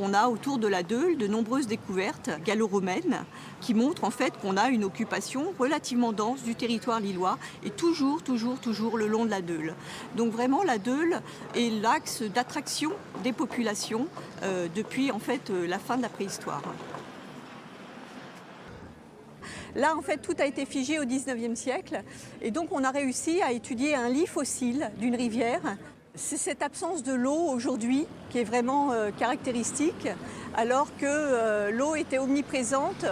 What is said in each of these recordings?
on a autour de la Deûle de nombreuses découvertes gallo-romaines qui montrent en fait qu'on a une occupation relativement dense du territoire lillois et toujours le long de la Deûle. Donc vraiment la Deûle est l'axe d'attraction des populations depuis en fait la fin de la préhistoire. Là, en fait, tout a été figé au XIXe siècle et donc on a réussi à étudier un lit fossile d'une rivière. C'est cette absence de l'eau aujourd'hui qui est vraiment caractéristique, alors que l'eau était omniprésente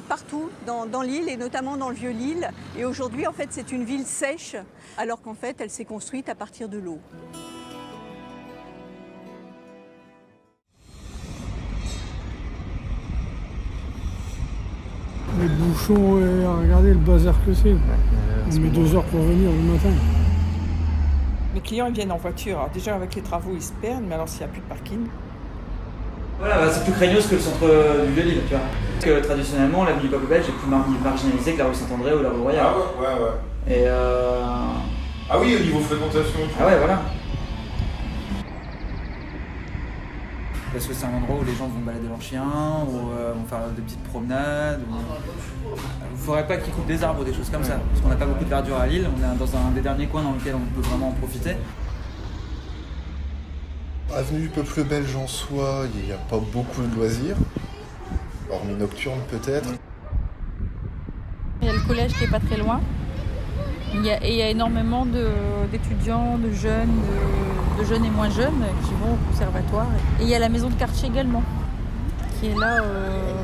partout dans l'île et notamment dans le Vieux-Lille. Et aujourd'hui, en fait, c'est une ville sèche, alors qu'en fait, elle s'est construite à partir de l'eau. Les bouchons, regardez le bazar que c'est. On met 2 heures pour venir le matin. Les clients ils viennent en voiture. Alors déjà avec les travaux ils se perdent, mais alors s'il n'y a plus de parking. Voilà, c'est plus craignos que le centre du Vieux-Lille, tu vois. Parce que traditionnellement, l'avenue du Peuple belge est plus marginalisée que la rue Saint-André ou la rue Royale. Ah ouais. Et Ah oui, au niveau fréquentation. Ah ouais, voilà. Parce que c'est un endroit où les gens vont balader leurs chiens, ou vont faire des petites promenades. Il ne faudrait pas qu'ils coupent des arbres ou des choses comme ça, parce qu'on n'a pas beaucoup de verdure à Lille, on est dans un des derniers coins dans lequel on peut vraiment en profiter. Avenue du Peuple belge en soi, il n'y a pas beaucoup de loisirs, hormis nocturne peut-être. Il y a le collège qui est pas très loin. Il y a énormément d'étudiants, de jeunes et moins jeunes qui vont au conservatoire. Et il y a la maison de quartier également, qui est là,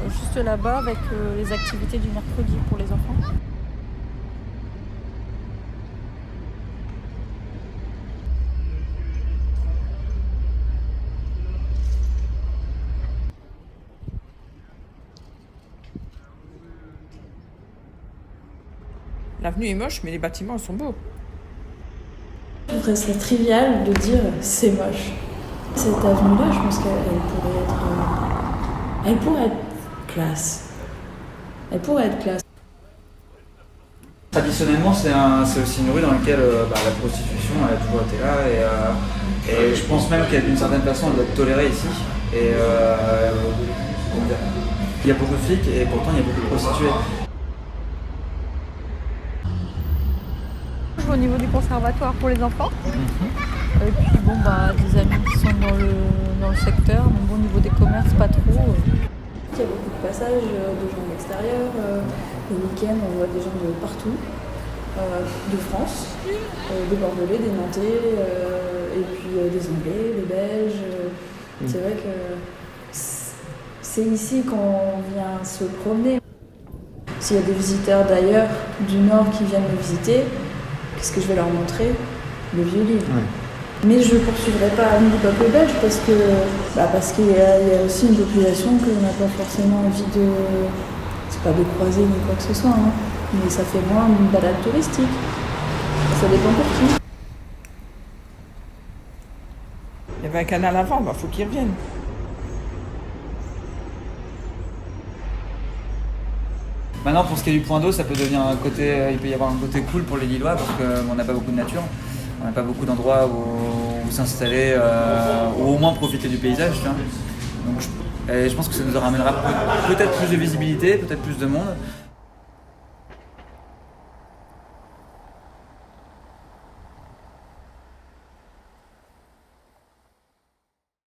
juste là-bas, avec les activités du mercredi pour les enfants. L'avenue est moche, mais les bâtiments ils sont beaux. Je trouverais ça trivial de dire c'est moche. Cette avenue-là, je pense qu'elle pourrait être classe. Elle pourrait être classe. Traditionnellement, c'est aussi une rue dans laquelle la prostitution elle a toujours été là et je pense même qu'elle d'une certaine façon elle doit être tolérée ici. Et comment dire, il y a beaucoup de flics et pourtant il y a beaucoup de prostituées. Au niveau du conservatoire pour les enfants. Et puis des amis qui sont dans le secteur, mais bon, au niveau des commerces, pas trop. Il y a beaucoup de passages de gens de l'extérieur. Les week-ends, on voit des gens de partout, de France, des Bordelais, des Nantais, et puis des Anglais, des Belges. C'est vrai que c'est ici qu'on vient se promener. S'il y a des visiteurs d'ailleurs, du Nord, qui viennent me visiter, qu'est-ce que je vais leur montrer? Le Vieux-Lille. Ouais. Mais je ne poursuivrai pas Avenue du Peuple belge parce qu'il y a aussi une population que n'a pas forcément envie de... C'est pas de croiser ni quoi que ce soit, hein, mais ça fait moins une balade touristique. Ça dépend pour qui. Il y avait un canal avant, faut qu'ils reviennent. Maintenant, pour ce qui est du point d'eau, ça peut devenir il peut y avoir un côté cool pour les Lillois parce qu'on n'a pas beaucoup de nature, on n'a pas beaucoup d'endroits où s'installer ou au moins profiter du paysage. Tu vois. Donc, je pense que ça nous ramènera peut-être plus de visibilité, peut-être plus de monde.